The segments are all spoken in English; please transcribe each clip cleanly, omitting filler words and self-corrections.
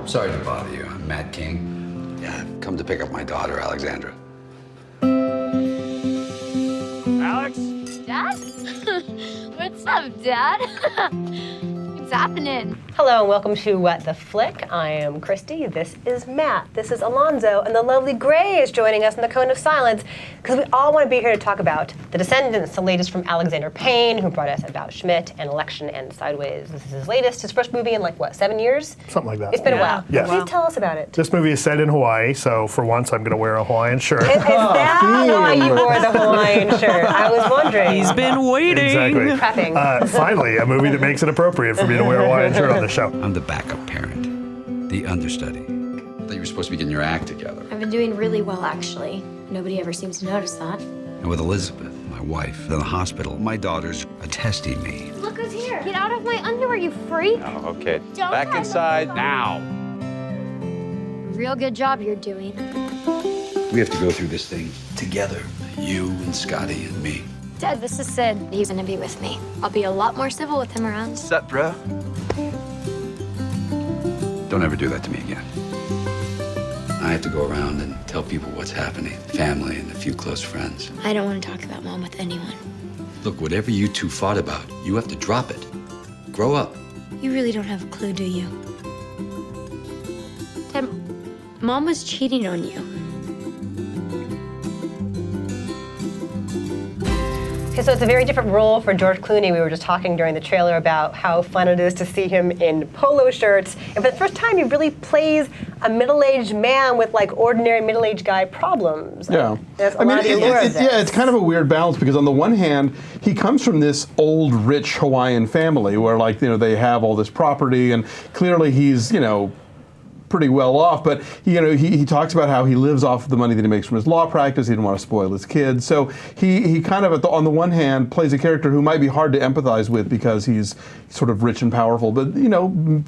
Sorry to bother you. I'm Matt King. Yeah, I've come to pick up my daughter, Alexandra. Alex? Dad? What's up, Dad? What's happening? Hello and welcome to What the Flick. I am Christy. This is Matt. This is Alonzo, and the lovely Gray is joining us in the Cone of Silence because we all want to be here to talk about The Descendants, the latest from Alexander Payne, who brought us About Schmidt and Election and Sideways. This is his latest, his first movie in like what, 7 years? Something like that. It's been a while. Yes. Please tell us about it. This movie is set in Hawaii, so for once I'm going to wear a Hawaiian shirt. Is that why you wore the Hawaiian shirt? I was wondering. He's been waiting. Exactly. Prepping. Finally, a movie that makes it appropriate for me to wear a Hawaiian shirt on the show. I'm the backup parent, the understudy. I thought you were supposed to be getting your act together. I've been doing really well, actually. Nobody ever seems to notice that. And with Elizabeth, my wife, in the hospital, my daughters are testing me. Look who's here. Get out of my underwear, you freak. Oh, okay. Don't Back touch inside now. Real good job you're doing. We have to go through this thing together, you and Scotty and me. Dad, this is Sid. He's gonna be with me. I'll be a lot more civil with him around. What's up, bro? Don't ever do that to me again. I have to go around and tell people what's happening, family and a few close friends. I don't want to talk about Mom with anyone. Look, whatever you two fought about, you have to drop it. Grow up. You really don't have a clue, do you? Dad, Mom was cheating on you. Okay, so it's a very different role for George Clooney. We were just talking during the trailer about how fun it is to see him in polo shirts. And for the first time, he really plays a middle-aged man with like ordinary middle-aged guy problems. Yeah. There's a lot of allure of this. yeah, it's kind of a weird balance because on the one hand, he comes from this old, rich Hawaiian family where they have all this property and clearly he's, pretty well off, but he talks about how he lives off of the money that he makes from his law practice. He didn't want to spoil his kids, so he kind of on the one hand plays a character who might be hard to empathize with because he's sort of rich and powerful, but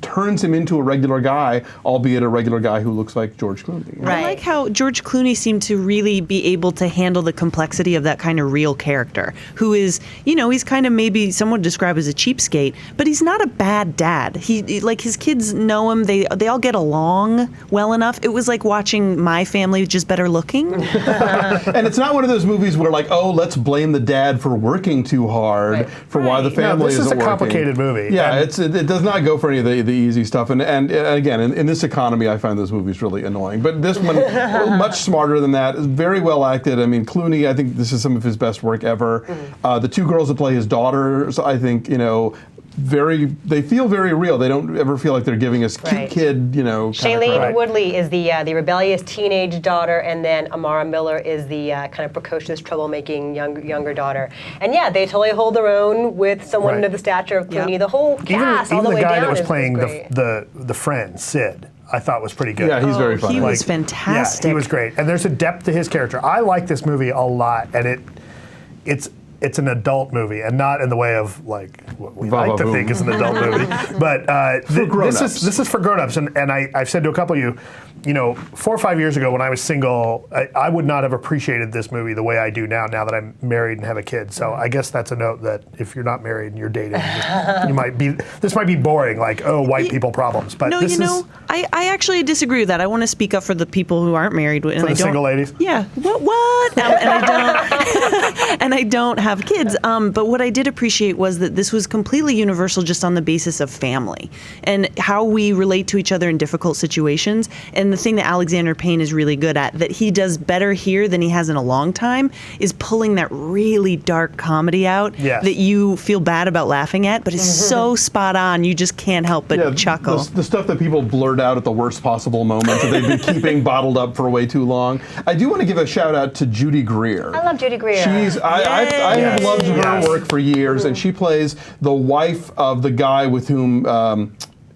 turns him into a regular guy, albeit a regular guy who looks like George Clooney. Right. I like how George Clooney seemed to really be able to handle the complexity of that kind of real character, who is, he's kind of maybe someone would describe as a cheapskate, but he's not a bad dad. He like his kids know him. They all get along well enough. It was like watching My Family, just better looking. And it's not one of those movies where let's blame the dad for working too hard for why the family this is isn't a complicated working. movie. Yeah, it does not go for any of the easy stuff. And again, in this economy, I find those movies really annoying. But this one, much smarter than that, is very well acted. I mean, Clooney, I think this is some of his best work ever. The two girls that play his daughters, I think, they feel very real. They don't ever feel like they're giving us cute kid, Shailene Right. Woodley is the rebellious teenage daughter, and then Amara Miller is the kind of precocious, troublemaking younger daughter. And yeah, they totally hold their own with someone Right. under the stature of Clooney. Yep. The whole cast, all Even the the way guy down, that was is playing great. the friend, Sid, I thought was pretty good. Yeah, he's very funny. He was fantastic. Yeah, he was great. And there's a depth to his character. I like this movie a lot, and it's an adult movie, and not in the way of like what we like to Va-va-boom. think is an adult movie. But grown-ups. this is for grown-ups, and I've said to a couple of you, 4 or 5 years ago when I was single, I would not have appreciated this movie the way I do now that I'm married and have a kid. So I guess that's a note that if you're not married and you're dating, this might be boring, like, oh, white people problems. But No, this is I actually disagree with that. I want to speak up for the people who aren't married. And for I the don't, single ladies. Yeah. What? And I don't. And I don't have kids. But what I did appreciate was that this was completely universal, just on the basis of family and how we relate to each other in difficult situations. And the thing that Alexander Payne is really good at, that he does better here than he has in a long time, is pulling that really dark comedy out that you feel bad about laughing at, but is so spot on. You just can't help but chuckle. The stuff that people blurt out at the worst possible moments that they've been keeping bottled up for way too long. I do want to give a shout out to Judy Greer. I love Judy Greer. I have loved her work for years, and she plays the wife of the guy with whom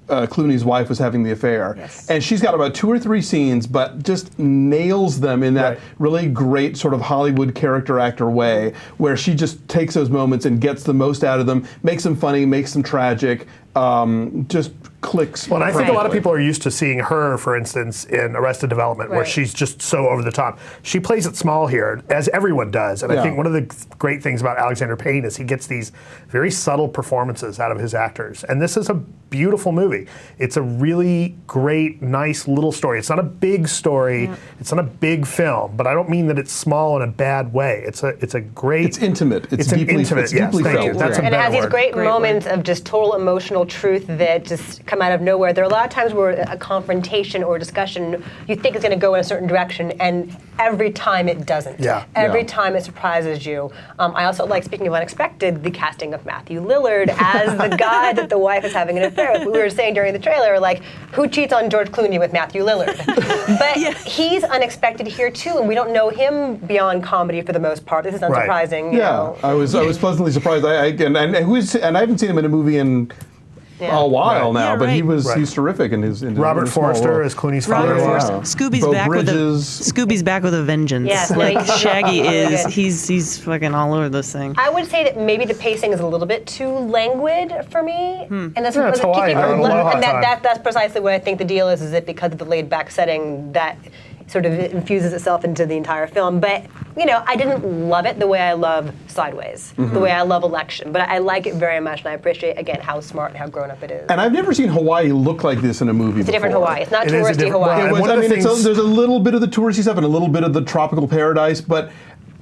Clooney's wife was having the affair. Yes. And she's got about 2 or 3 scenes, but just nails them in that really great sort of Hollywood character actor way, where she just takes those moments and gets the most out of them, makes them funny, makes them tragic. just clicks. Well, and I think a lot of perfectly. people are used to seeing her, for instance, in Arrested Development, where Right. she's just so over the top. She plays it small here, as everyone does. And I Yeah. think one of the great things about Alexander Payne is he gets these very subtle performances out of his actors. And this is a beautiful movie. It's a really great, nice little story. It's not a big story. It's not a big film, but I don't mean that it's small in a bad way. It's a great. It's intimate. It's an deeply- intimate. it's Yes, deeply thank you. felt, That's yeah. a And it better has these word. great Great moments of just total emotional truth that just come out of nowhere. There are a lot of times where a confrontation or discussion you think is going to go in a certain direction, and every time it doesn't. Yeah. Every Yeah. time it surprises you. I also like, speaking of unexpected, the casting of Matthew Lillard as the guy that the wife is having an affair with. We were saying during the trailer, like, who cheats on George Clooney with Matthew Lillard? But he's unexpected here too, and we don't know him beyond comedy for the most part. This is Right. unsurprising. You Yeah, know. I was pleasantly surprised. And I haven't seen him in a movie in a while Right. now, Yeah, but right. he's terrific in his. In Robert his small Forster role. as Clooney's Robert father. Forster. Wow. Scooby's Beau back Bridges. with a Scooby's back with a vengeance. Yes, like like- Shaggy Really is. good. He's fucking all over this thing. I would say that maybe the pacing is a little bit too languid for me, and that's Yeah, it's Hawaii, keeping- they're on aloha and time. that's precisely what I think the deal is that because of the laid back setting that sort of infuses itself into the entire film. But I didn't love it the way I love Sideways, the way I love Election, but I like it very much, and I appreciate again how smart and how grown up it is. And I've never seen Hawaii look like this in a movie. It's a different Hawaii. It's not It is a touristy different- Hawaii. well, It was, one of I the mean, things- there's a little bit of the touristy stuff and a little bit of the tropical paradise, but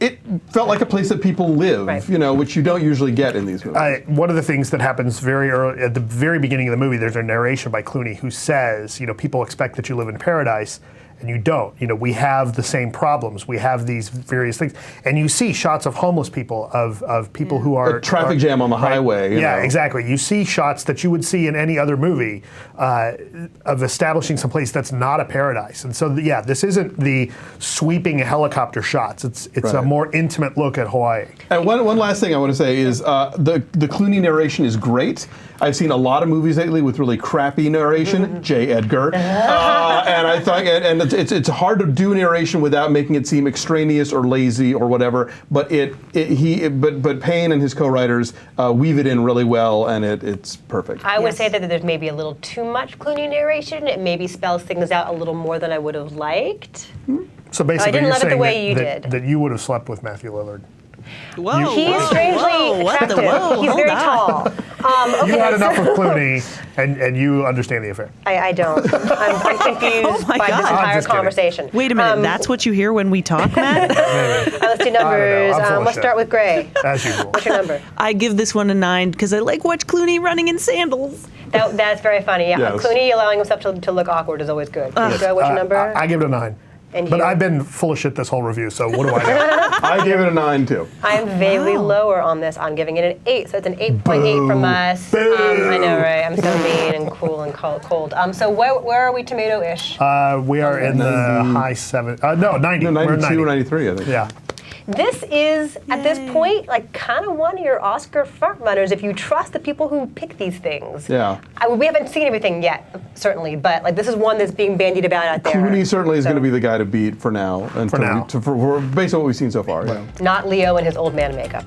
it felt like a place that people live, Right. which you don't usually get in these movies. One of the things that happens very early, at the very beginning of the movie, there's a narration by Clooney who says, people expect that you live in paradise, and you don't. We have the same problems. We have these various things, and you see shots of homeless people, of people who are A traffic jam on the highway. you Yeah, know. exactly. You see shots that you would see in any other movie of establishing some place that's not a paradise. And so, this isn't the sweeping helicopter shots. It's a Right. more intimate look at Hawaii. And one last thing I want to say is the Clooney narration is great. I've seen a lot of movies lately with really crappy narration. J. Edgar, and I thought, and it's hard to do narration without making it seem extraneous or lazy or whatever. But but Payne and his co-writers weave it in really well, and it's perfect. I would say that there's maybe a little too much Clooney narration. It maybe spells things out a little more than I would have liked. So basically, didn't you're love it the saying way you that, did. that you would have slept with Matthew Lillard. Whoa, He is strangely attractive. He's very tall. Okay, You had so- enough of Clooney, and you understand the affair. I don't. I'm confused Oh my by God. this I'm entire just kidding. conversation. Wait a minute, that's what you hear when we talk, Matt? Let's do numbers. I'm full of Let's shit. start with Gray. As usual. What's your number? I give this one a 9 because I like watch Clooney running in sandals. That's very funny. Yeah, Yes. Clooney allowing himself to look awkward is always good. Joe, what's your number? I give it a 9. And But you? I've been full of shit this whole review, so what do I know? I gave it a 9 too. I'm vaguely lower on this. I'm giving it an 8, so it's an 8.8 from us. I know, right? I'm so mean and cool and cold. So where are we tomato-ish? We are in the high 90. No, We're 92 or 93, I think. Yeah. This is, at this point, like kind of one of your Oscar frontrunners if you trust the people who pick these things. Yeah. We haven't seen everything yet, certainly, but like this is one that's being bandied about out there. Clooney certainly is So, going to be the guy to beat for now, and For now. based on what we've seen so far. Yeah. Not Leo in his old man makeup.